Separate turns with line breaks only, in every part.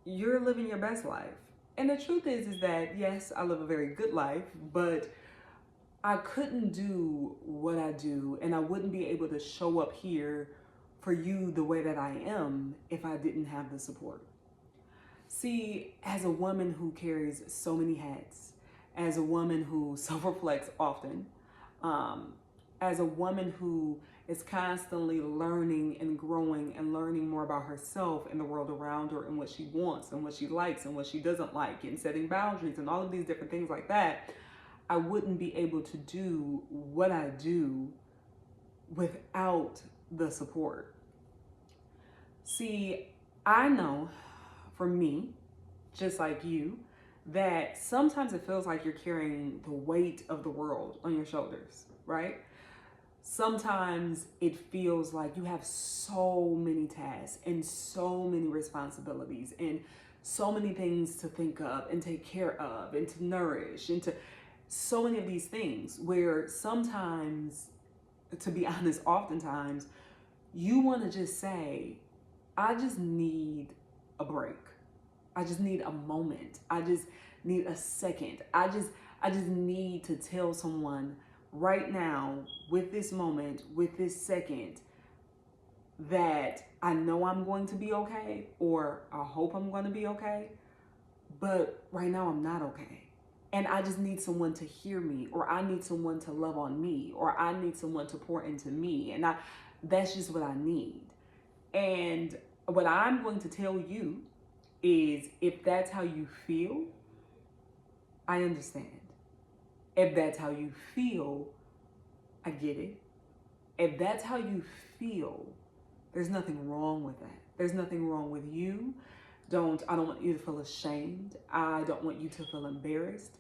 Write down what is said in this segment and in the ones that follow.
you're living your best life. And the truth is that yes, I live a very good life, but I couldn't do what I do and I wouldn't be able to show up here for you the way that I am if I didn't have the support. See, as a woman who carries so many hats, as a woman who self reflects often, um, as a woman who is constantly learning and growing and learning more about herself and the world around her and what she wants and what she likes and what she doesn't like and setting boundaries and all of these different things like that, I wouldn't be able to do what I do without the support. See, I know for me, just like you, that sometimes it feels like you're carrying the weight of the world on your shoulders, right? Sometimes it feels like you have so many tasks and so many responsibilities and so many things to think of and take care of and to nourish and to so many of these things where sometimes, to be honest, oftentimes you want to just say, I just need a break. I just need a moment. I just need a second. I just need to tell someone right now, with this moment, with this second, that I know I'm going to be okay, or I hope I'm going to be okay, but right now I'm not okay. And I just need someone to hear me, or I need someone to love on me, or I need someone to pour into me. And that's just what I need. And what I'm going to tell you is, if that's how you feel, I understand. If that's how you feel, I get it. If that's how you feel, there's nothing wrong with that. There's nothing wrong with you. I don't want you to feel ashamed. I don't want you to feel embarrassed.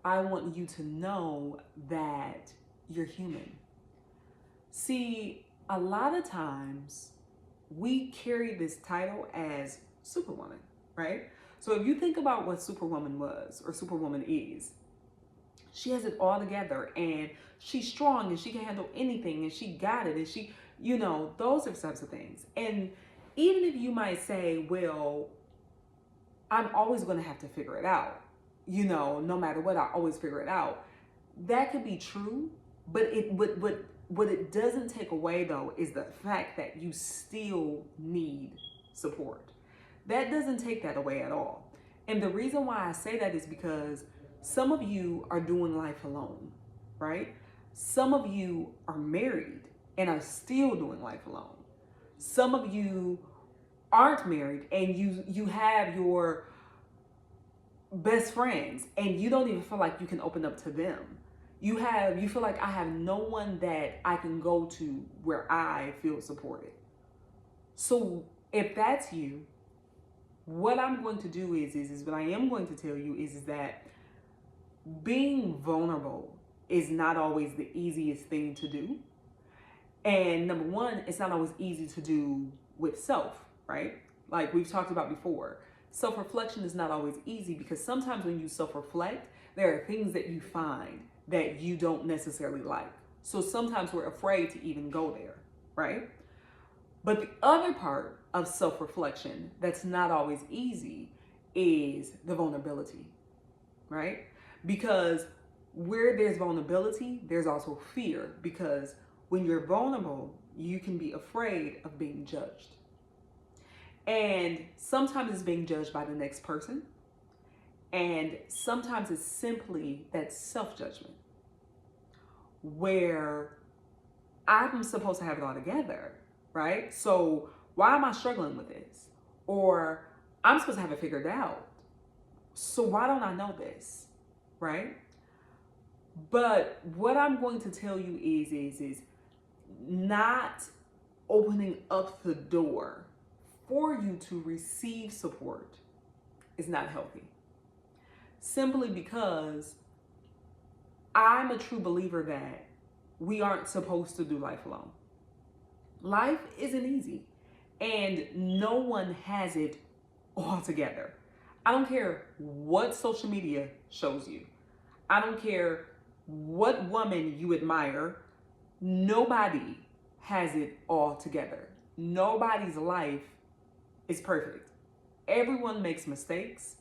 I want you to know that you're human. See, a lot of times we carry this title as Superwoman, right? So if you think about what Superwoman was or Superwoman is, she has it all together and she's strong and she can handle anything and she got it and she, those are types of things. And even if you might say, well, I'm always going to have to figure it out, no matter what, I always figure it out. That could be true, but what it doesn't take away though is the fact that you still need support. That doesn't take that away at all. And the reason why I say that is because some of you are doing life alone, right? Some of you are married and are still doing life alone. Some of you aren't married and you have your best friends and you don't even feel like you can open up to them. You feel like, I have no one that I can go to where I feel supported. So if that's you, what I'm going to do is what I am going to tell you is that being vulnerable is not always the easiest thing to do. And number one, it's not always easy to do with self, right? Like we've talked about before. Self-reflection is not always easy because sometimes when you self-reflect, there are things that you find that you don't necessarily like. So sometimes we're afraid to even go there, right? But the other part of self-reflection that's not always easy is the vulnerability, right? Because where there's vulnerability, there's also fear, because when you're vulnerable, you can be afraid of being judged. And sometimes it's being judged by the next person. And sometimes it's simply that self-judgment where I'm supposed to have it all together, right? So why am I struggling with this? Or I'm supposed to have it figured out. So why don't I know this, right? But what I'm going to tell you is not opening up the door for you to receive support is not healthy. Simply because I'm a true believer that we aren't supposed to do life alone. Life isn't easy, and no one has it all together. I don't care what social media shows you. I don't care what woman you admire. Nobody has it all together. Nobody's life is perfect. Everyone makes mistakes.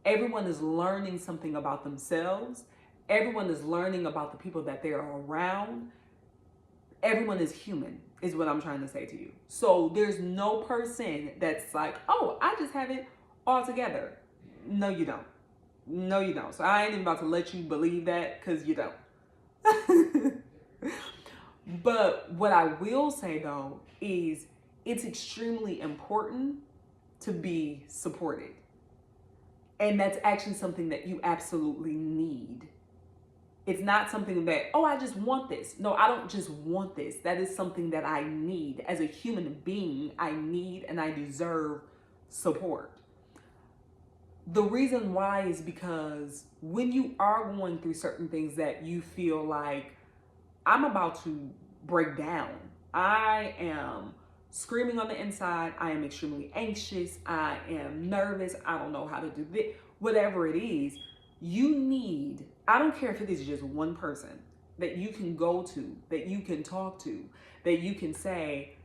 Everyone is learning something about themselves. Everyone is learning about the people that they're around. Everyone is human, is what I'm trying to say to you. So there's no person that's like, oh, I just have it all together. No, you don't. No, you don't. So I ain't even about to let you believe that, because you don't. But what I will say though is it's extremely important to be supported. And that's actually something that you absolutely need. It's not something that, oh, I just want this. No, I don't just want this. That is something that I need. As a human being, I need and I deserve support. The reason why is because when you are going through certain things that you feel like, I'm about to break down, I am screaming on the inside, I am extremely anxious, I am nervous, I don't know how to do this, whatever it is, you need, I don't care if it is just one person that you can go to, that you can talk to, that you can say,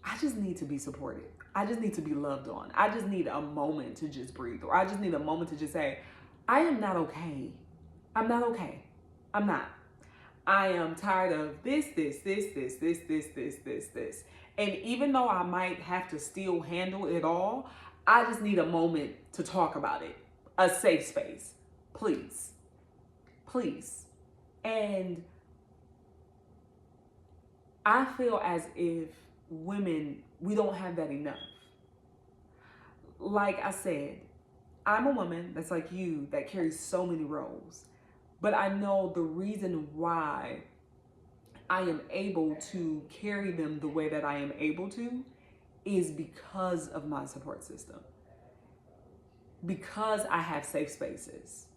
I just need to be supported. I just need to be loved on. I just need a moment to just breathe. Or I just need a moment to just say, I am not okay. I'm not okay. I'm not. I am tired of this. And even though I might have to still handle it all, I just need a moment to talk about it. A safe space. Please. Please. And I feel as if women, we don't have that enough. Like I said, I'm a woman that's like you that carries so many roles. But I know the reason why I am able to carry them the way that I am able to is because of my support system. Because I have safe spaces.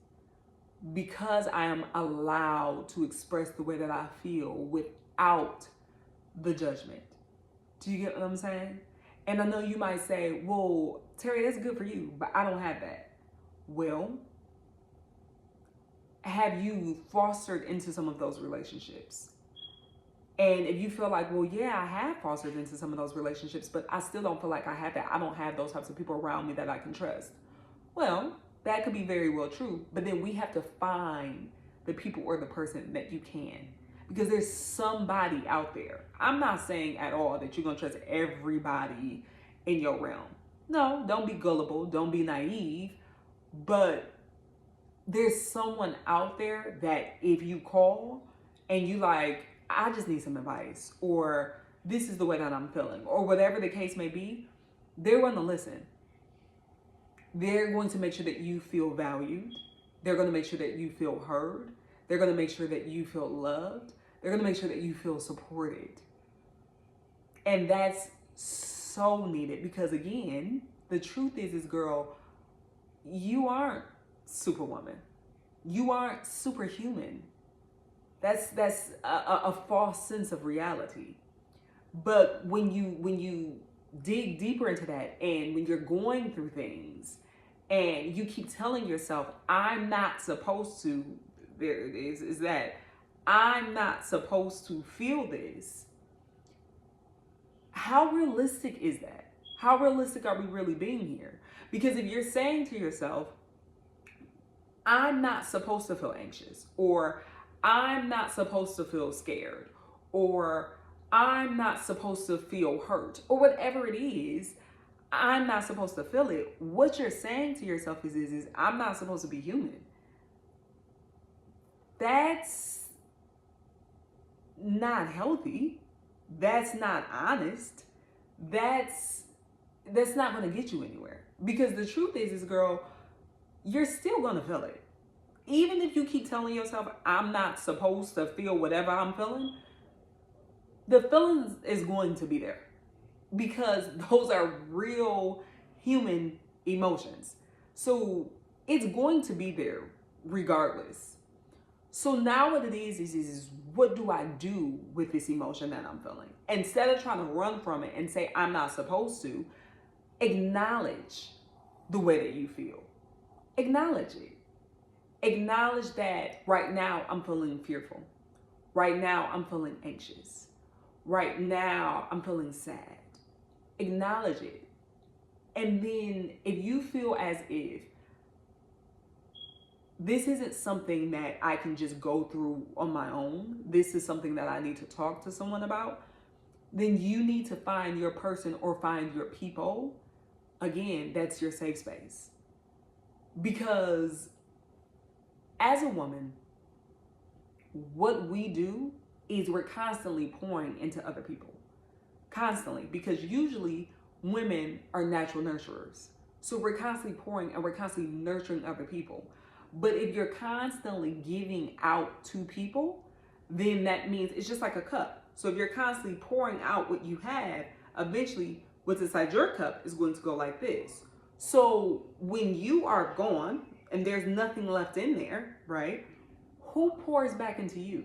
Because I am allowed to express the way that I feel without the judgment. Do you get what I'm saying? And I know you might say, well, Teri, that's good for you, but I don't have that. Well, have you fostered into some of those relationships? And if you feel like, well, yeah, I have fostered into some of those relationships, but I still don't feel like I have that. I don't have those types of people around me that I can trust. Well, that could be very well true. But then we have to find the people or the person that you can. Because there's somebody out there. I'm not saying at all that you're going to trust everybody in your realm. No, don't be gullible. Don't be naive. But there's someone out there that if you call and you like, I just need some advice, or this is the way that I'm feeling, or whatever the case may be, they're going to listen. They're going to make sure that you feel valued. They're going to make sure that you feel heard. They're going to make sure that you feel loved. They're going to make sure that you feel supported. And that's so needed because, again, the truth is, girl, you aren't Superwoman. You aren't superhuman. That's a false sense of reality. But when you dig deeper into that, and when you're going through things and you keep telling yourself, I'm not supposed to, there it is that I'm not supposed to feel this. How realistic is that? How realistic are we really being here? Because if you're saying to yourself, I'm not supposed to feel anxious, or I'm not supposed to feel scared, or I'm not supposed to feel hurt, or whatever it is, I'm not supposed to feel it. What you're saying to yourself is I'm not supposed to be human. That's not healthy. That's not honest. That's not going to get you anywhere. Because the truth is, girl, you're still going to feel it. Even if you keep telling yourself, I'm not supposed to feel whatever I'm feeling, the feelings is going to be there. Because those are real human emotions. So it's going to be there regardless. So now what it is what do I do with this emotion that I'm feeling? Instead of trying to run from it and say, I'm not supposed to, acknowledge the way that you feel. Acknowledge it. Acknowledge that right now I'm feeling fearful. Right now I'm feeling anxious. Right now I'm feeling sad. Acknowledge it. And then if you feel as if this isn't something that I can just go through on my own, this is something that I need to talk to someone about, then you need to find your person or find your people. Again, that's your safe space. Because as a woman, what we do is we're constantly pouring into other people. Constantly. Because usually women are natural nurturers. So we're constantly pouring and we're constantly nurturing other people. But if you're constantly giving out to people, then that means it's just like a cup. So if you're constantly pouring out what you have, eventually what's inside your cup is going to go like this. So when you are gone and there's nothing left in there, right? Who pours back into you?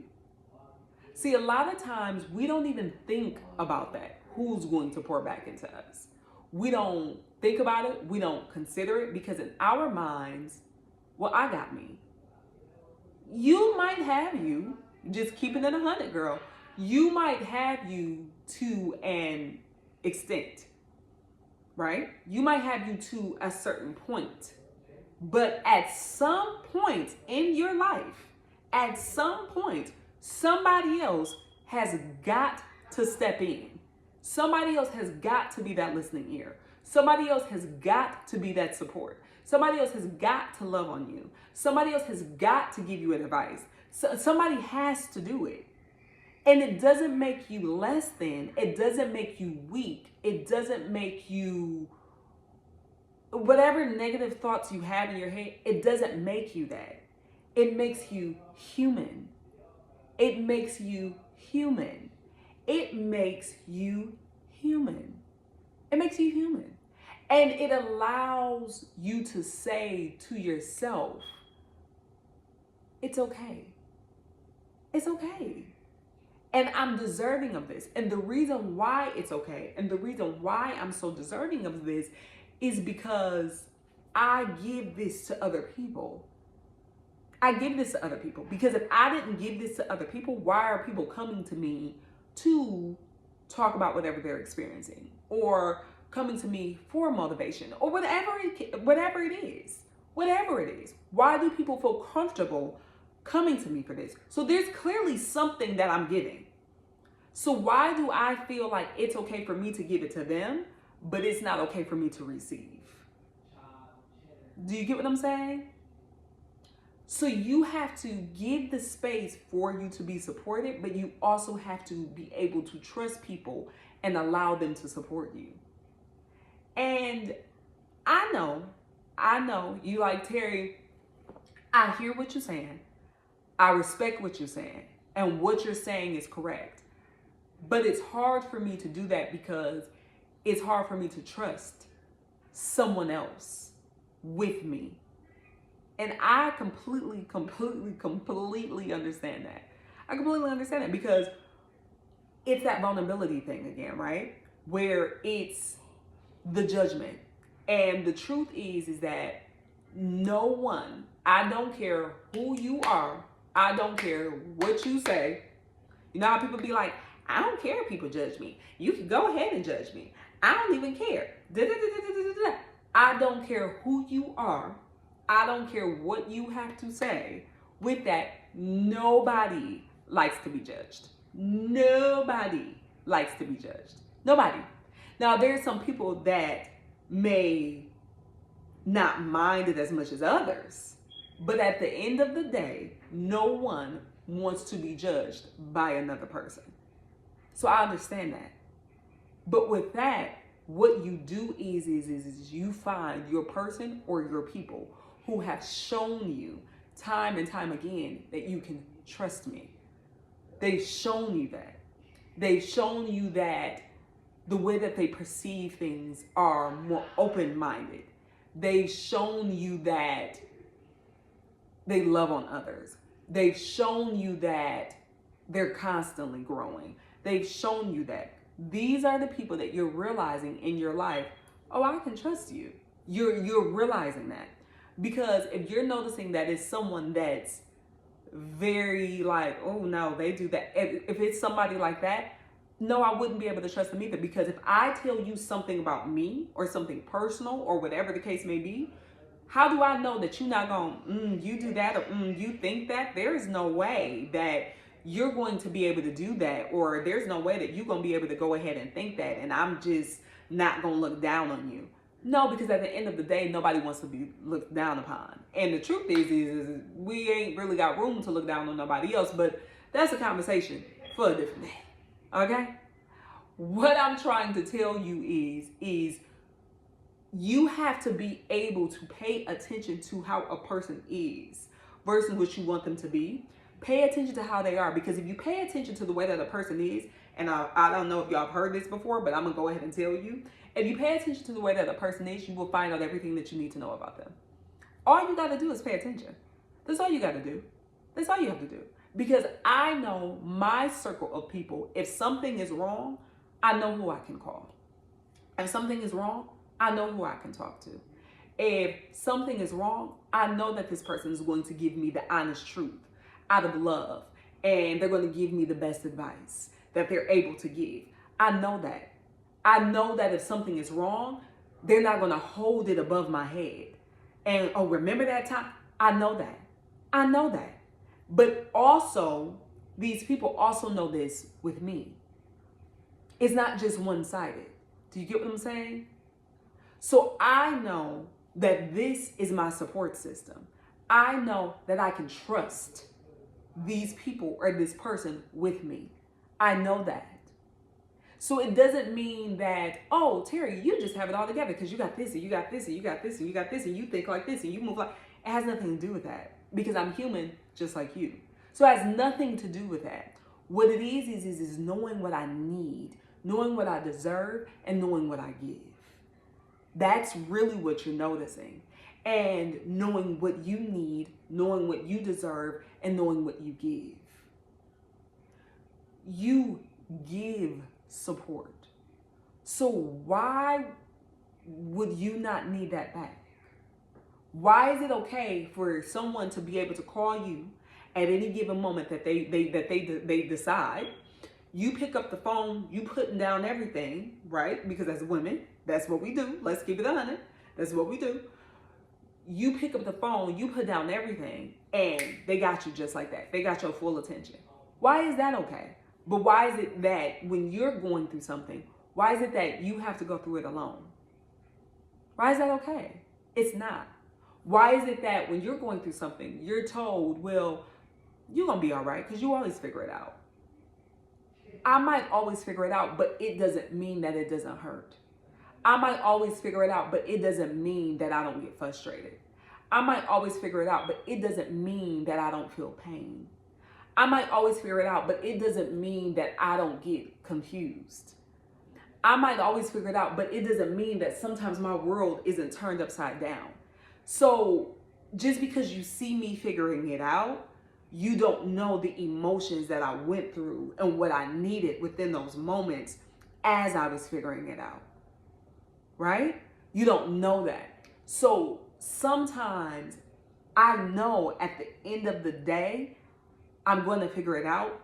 See, a lot of times we don't even think about that. Who's going to pour back into us? We don't think about it. We don't consider it because in our minds, well, I got me. You might have you, just keeping it 100, girl. You might have you to an extent, right? You might have you to a certain point. But at some point in your life, at some point, somebody else has got to step in. Somebody else has got to be that listening ear. Somebody else has got to be that support. Somebody else has got to love on you. Somebody else has got to give you advice. Somebody has to do it. And it doesn't make you less than. It doesn't make you weak. It doesn't make you, whatever negative thoughts you have in your head, it doesn't make you that. It makes you human. It makes you human. It makes you human. It makes you human. And it allows you to say to yourself, it's okay. It's okay. And I'm deserving of this. And the reason why it's okay, and the reason why I'm so deserving of this is because I give this to other people. I give this to other people. Because if I didn't give this to other people, why are people coming to me to talk about whatever they're experiencing? Or coming to me for motivation? Or whatever it is. Whatever it is. Why do people feel comfortable coming to me for this? So there's clearly something that I'm giving. So why do I feel like it's okay for me to give it to them, but it's not okay for me to receive? Do you get what I'm saying? So you have to give the space for you to be supported, but you also have to be able to trust people and allow them to support you. And I know you like, Teri, I hear what you're saying. I respect what you're saying. And what you're saying is correct. But it's hard for me to do that because it's hard for me to trust someone else with me. And I completely understand that. I completely understand that because it's that vulnerability thing again, right? Where it's the judgment. And the truth is that no one, I don't care who you are, I don't care what you say. You know how people be like, I don't care if people judge me. You can go ahead and judge me. I don't even care. I don't care who you are. I don't care what you have to say. With that, nobody likes to be judged. Nobody likes to be judged. Nobody. Now, there's some people that may not mind it as much as others. But at the end of the day, no one wants to be judged by another person. So I understand that. But with that, what you do is you find your person or your people who have shown you time and time again that you can trust me. They've shown you that. They've shown you that the way that they perceive things are more open-minded. They've shown you that they love on others. They've shown you that they're constantly growing. They've shown you that. These are the people that you're realizing in your life, oh, I can trust you. You're realizing that. Because if you're noticing that it's someone that's very like, oh no, they do that. If it's somebody like that, no, I wouldn't be able to trust them either, because if I tell you something about me or something personal or whatever the case may be, how do I know that you're not going, you do that, or you think that? There is no way that you're going to be able to do that, or there's no way that you're going to be able to go ahead and think that, and I'm just not going to look down on you. No, because at the end of the day, nobody wants to be looked down upon. And the truth is we ain't really got room to look down on nobody else, but that's a conversation for a different day. Okay? What I'm trying to tell you is you have to be able to pay attention to how a person is versus what you want them to be. Pay attention to how they are, because if you pay attention to the way that a person is, and I don't know if y'all have heard this before, but I'm going to go ahead and tell you. If you pay attention to the way that a person is, you will find out everything that you need to know about them. All you got to do is pay attention. That's all you got to do. That's all you have to do. Because I know my circle of people, if something is wrong, I know who I can call. If something is wrong, I know who I can talk to. If something is wrong, I know that this person is going to give me the honest truth out of love, and they're going to give me the best advice that they're able to give. I know that. I know that if something is wrong, they're not going to hold it above my head. And, oh, remember that time? I know that. I know that. But also, these people also know this with me. It's not just one-sided. Do you get what I'm saying? So I know that this is my support system. I know that I can trust these people or this person with me. I know that. So it doesn't mean that, oh, Teri, you just have it all together because you got this and you got this and you got this and you got this and you think like this and you move like. It has nothing to do with that, because I'm human just like you. So it has nothing to do with that. What it is knowing what I need, knowing what I deserve, and knowing what I give. That's really what you're noticing. And knowing what you need, knowing what you deserve, and knowing what you give. You give support. So why would you not need that back? Why is it okay for someone to be able to call you at any given moment that they decide? You pick up the phone, you putting down everything, right? Because as women, that's what we do. Let's keep it 100. That's what we do. You pick up the phone, you put down everything, and they got you just like that. They got your full attention. Why is that okay? But why is it that when you're going through something, why is it that you have to go through it alone? Why is that okay? It's not. Why is it that when you're going through something, you're told, well, you're going to be all right because you always figure it out. I might always figure it out, but it doesn't mean that it doesn't hurt. I might always figure it out, but it doesn't mean that I don't get frustrated. I might always figure it out, but it doesn't mean that I don't feel pain. I might always figure it out, but it doesn't mean that I don't get confused. I might always figure it out, but it doesn't mean that sometimes my world isn't turned upside down. So just because you see me figuring it out, you don't know the emotions that I went through and what I needed within those moments as I was figuring it out. Right? You don't know that. So sometimes I know at the end of the day, I'm going to figure it out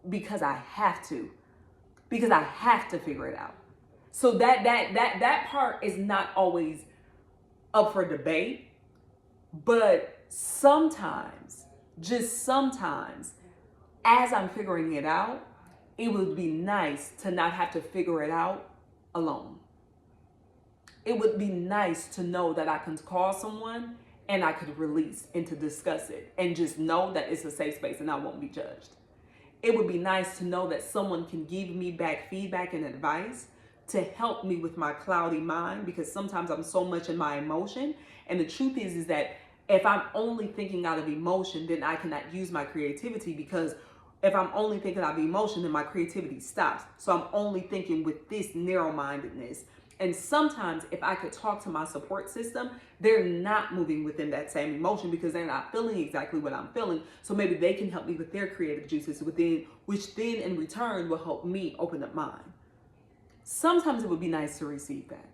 because I have to. Because I have to figure it out. So that part is not always up for debate. But sometimes, just sometimes, as I'm figuring it out, it would be nice to not have to figure it out alone. It would be nice to know that I can call someone and I could release and to discuss it and just know that it's a safe space and I won't be judged. It would be nice to know that someone can give me back feedback and advice to help me with my cloudy mind, because sometimes I'm so much in my emotion. And the truth is that if I'm only thinking out of emotion, then I cannot use my creativity, because if I'm only thinking out of emotion, then my creativity stops. So I'm only thinking with this narrow-mindedness. And sometimes if I could talk to my support system, they're not moving within that same emotion because they're not feeling exactly what I'm feeling. So maybe they can help me with their creative juices within, which then in return will help me open up mine. Sometimes it would be nice to receive that.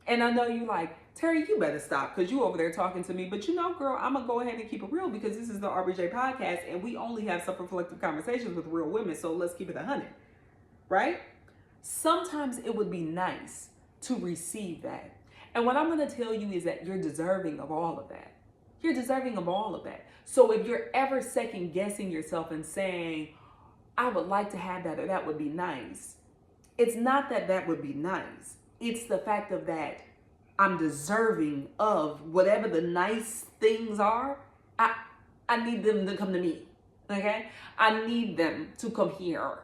And I know you like, Teri, you better stop because you over there talking to me. But you know, girl, I'm going to go ahead and keep it real because this is the RBJ podcast and we only have self-reflective conversations with real women. So let's keep it 100. right? Sometimes it would be nice to receive that. And what I'm going to tell you is that you're deserving of all of that. You're deserving of all of that. So if you're ever second guessing yourself and saying, I would like to have that, or that would be nice, it's not that that would be nice. It's the fact of that I'm deserving of whatever the nice things are. I need them to come to me. Okay? I need them to come here.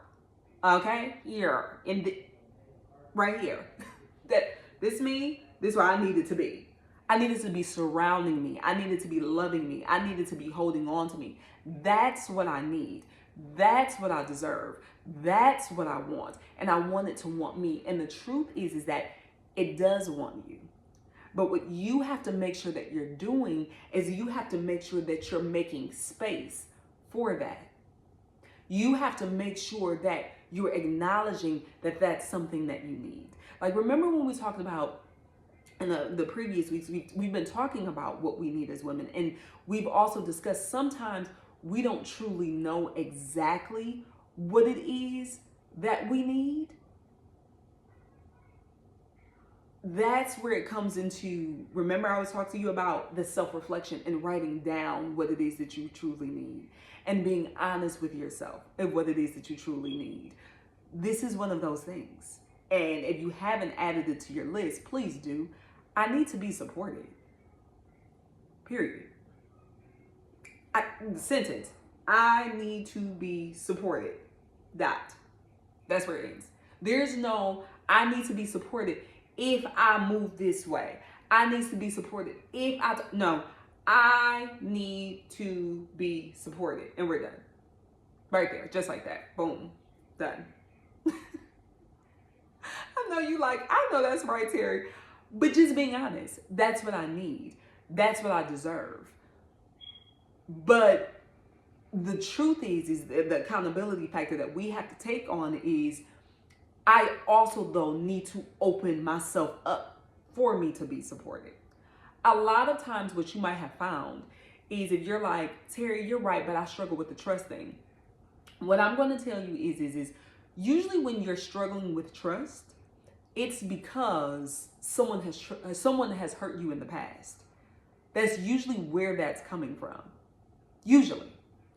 Okay? Here. Right here. That this me, this is where I need it to be. I need it to be surrounding me. I need it to be loving me. I need it to be holding on to me. That's what I need. That's what I deserve. That's what I want. And I want it to want me. And the truth is that it does want you. But what you have to make sure that you're doing is you have to make sure that you're making space for that. You have to make sure that you're acknowledging that that's something that you need. Like, remember when we talked about in the previous weeks, we've been talking about what we need as women. And we've also discussed sometimes we don't truly know exactly what it is that we need. That's where it comes into, remember I was talking to you about the self-reflection and writing down what it is that you truly need and being honest with yourself and what it is that you truly need. This is one of those things. And if you haven't added it to your list, please do. I need to be supported. Period. The sentence, I need to be supported. Dot. That's where it ends. There's no, I need to be supported if I move this way. I need to be supported if no, I need to be supported. And we're done. Right there, just like that. Boom. Done. I know you like, I know that's right, Teri. But just being honest, that's what I need. That's what I deserve. But the truth is the accountability factor that we have to take on is I also, though, need to open myself up for me to be supported. A lot of times what you might have found is if you're like, Teri, you're right, but I struggle with the trust thing. What I'm going to tell you is usually when you're struggling with trust, it's because someone has hurt you in the past. That's usually where that's coming from. Usually.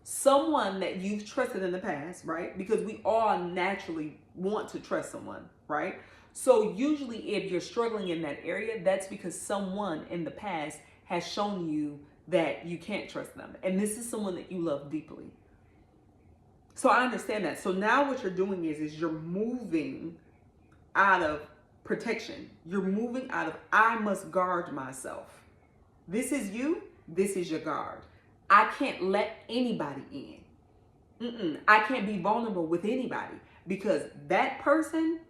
Someone that you've trusted in the past, right? Because we all naturally want to trust someone, right? So usually if you're struggling in that area, that's because someone in the past has shown you that you can't trust them. And this is someone that you love deeply. So I understand that. So now what you're doing is you're moving out of protection. You're moving out of, I must guard myself. This is you. This is your guard. I can't let anybody in. I can't be vulnerable with anybody because that person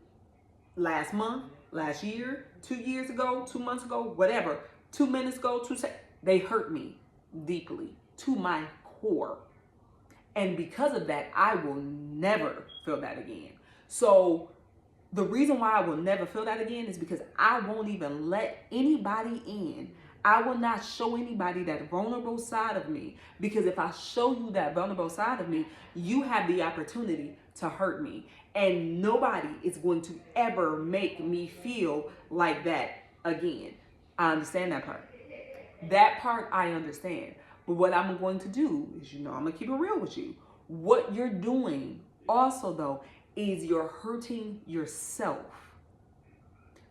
last month, last year, 2 years ago, 2 months ago, whatever, 2 minutes ago, they hurt me deeply to my core. And because of that, I will never feel that again. So the reason why I will never feel that again is because I won't even let anybody in. I will not show anybody that vulnerable side of me, because if I show you that vulnerable side of me, you have the opportunity to hurt me. And nobody is going to ever make me feel like that again. I understand that part. That part I understand. But what I'm going to do is, I'm going to keep it real with you. What you're doing also, though, is you're hurting yourself.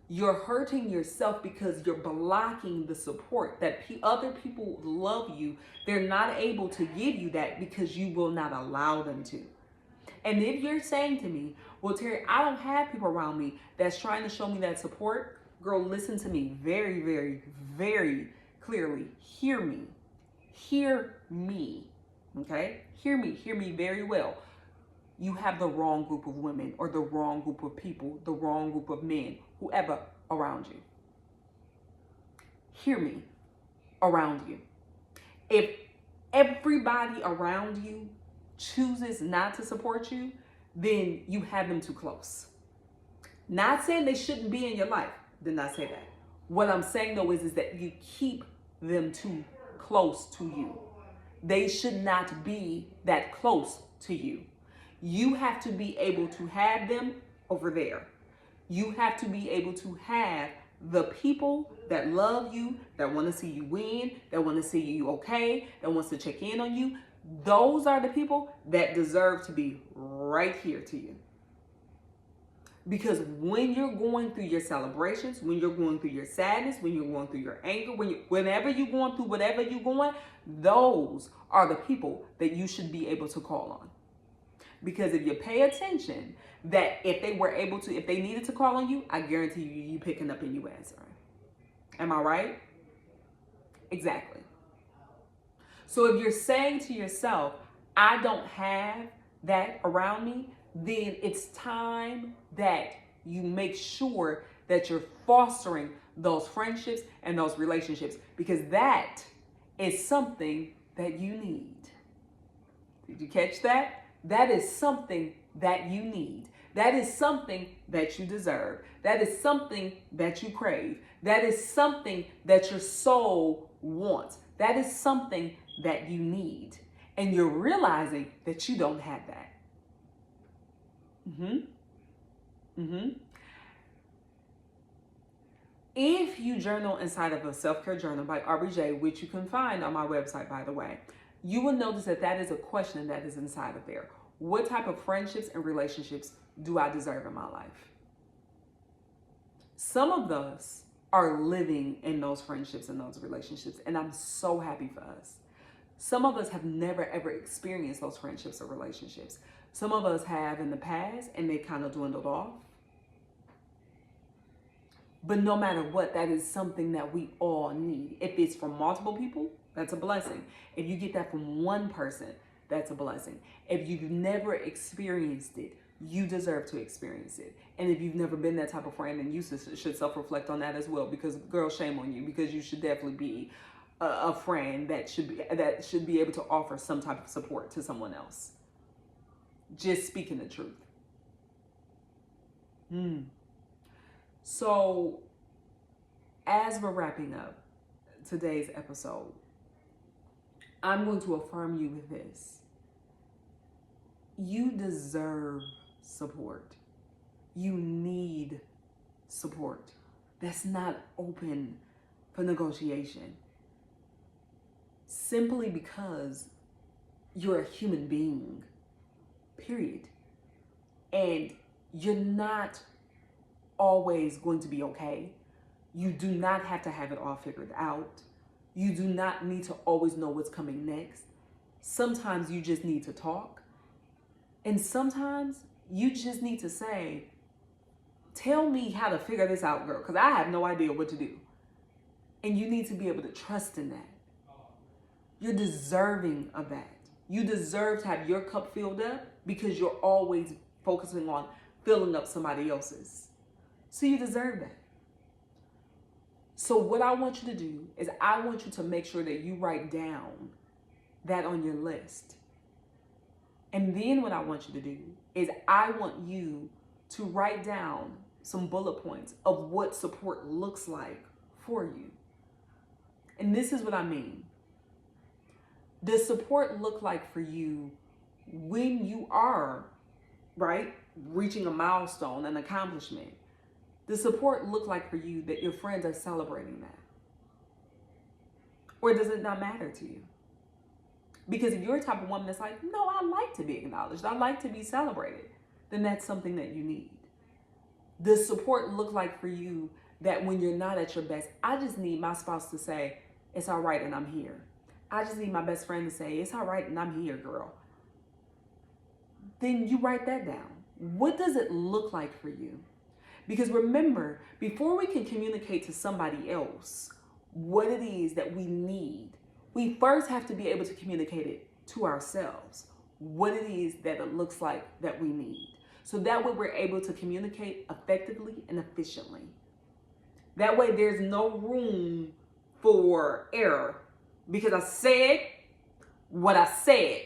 You're hurting yourself because you're blocking the support that other people love you. They're not able to give you that because you will not allow them to. And if you're saying to me, well, Teri, I don't have people around me that's trying to show me that support, girl, listen to me very, very, very clearly. Hear me. Hear me. Okay? Hear me very well. You have the wrong group of women or the wrong group of people, the wrong group of men, whoever around you. Hear me around you. If everybody around you chooses not to support you, then you have them too close. Not saying they shouldn't be in your life. Did not say that. What I'm saying though is that you keep them too close to you. They should not be that close to you. You have to be able to have them over there. You have to be able to have the people that love you, that want to see you win, that want to see you okay, that wants to check in on you. Those are the people that deserve to be right here to you. Because when you're going through your celebrations, when you're going through your sadness, when you're going through your anger, whenever you're going through whatever you're going, those are the people that you should be able to call on. Because if you pay attention, that if they needed to call on you, I guarantee you picking up and you answering. Am I right? Exactly. So if you're saying to yourself, I don't have that around me, then it's time that you make sure that you're fostering those friendships and those relationships, because that is something that you need. Did you catch that? That is something that you need. That is something that you deserve. That is something that you crave. That is something that your soul wants. That is something that you need. And you're realizing that you don't have that. If you journal inside of a self-care journal by RBJ, which you can find on my website, by the way, you will notice that that is a question that is inside of there. What type of friendships and relationships do I deserve in my life? Some of us are living in those friendships and those relationships, and I'm so happy for us. Some of us have never ever experienced those friendships or relationships. Some of us have in the past, and they kind of dwindled off. But no matter what, that is something that we all need. If it's from multiple people, that's a blessing. If you get that from one person, that's a blessing. If you've never experienced it, you deserve to experience it. And if you've never been that type of friend, then you should self-reflect on that as well. Because, girl, shame on you. Because you should definitely be a friend that should be able to offer some type of support to someone else. Just speaking the truth. So, as we're wrapping up today's episode, I'm going to affirm you with this. You deserve support. You need support. That's not open for negotiation. Simply because you're a human being, period. And you're not always going to be okay. You do not have to have it all figured out. You do not need to always know what's coming next. Sometimes you just need to talk. And sometimes you just need to say, tell me how to figure this out, girl, because I have no idea what to do. And you need to be able to trust in that. You're deserving of that. You deserve to have your cup filled up because you're always focusing on filling up somebody else's. So you deserve that. So what I want you to do is I want you to make sure that you write down that on your list. And then what I want you to do is I want you to write down some bullet points of what support looks like for you. And this is what I mean. Does support look like for you when you are, right, reaching a milestone, an accomplishment? Does support look like for you that your friends are celebrating that? Or does it not matter to you? Because if you're a type of woman that's like, no, I like to be acknowledged, I like to be celebrated, then that's something that you need. Does support look like for you that when you're not at your best, I just need my spouse to say, it's all right and I'm here. I just need my best friend to say, it's all right and I'm here, girl. Then you write that down. What does it look like for you? Because remember, before we can communicate to somebody else what it is that we need, we first have to be able to communicate it to ourselves, what it is that it looks like that we need. So that way we're able to communicate effectively and efficiently. That way there's no room for error, because I said what I said.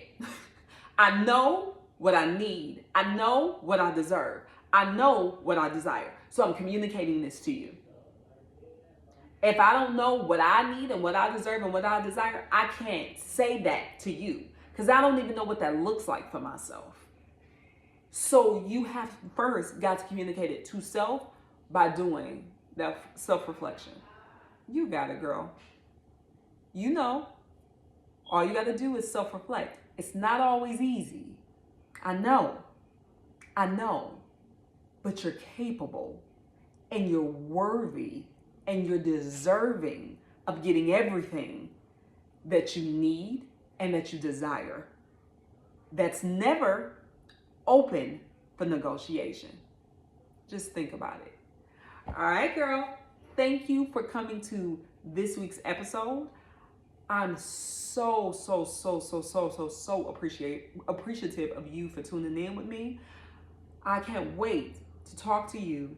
I know what I need. I know what I deserve. I know what I desire. So I'm communicating this to you. If I don't know what I need and what I deserve and what I desire, I can't say that to you because I don't even know what that looks like for myself. So you have first got to communicate it to self by doing that self-reflection. You got it, girl. You know, all you got to do is self-reflect. It's not always easy. I know, but you're capable and you're worthy and you're deserving of getting everything that you need and that you desire. That's never open for negotiation. Just think about it. All right, girl. Thank you for coming to this week's episode. I'm so appreciative of you for tuning in with me. I can't wait to talk to you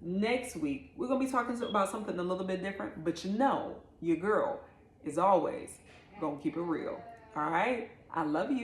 next week. We're going to be talking about something a little bit different, but you know, your girl is always going to keep it real. All right? I love you.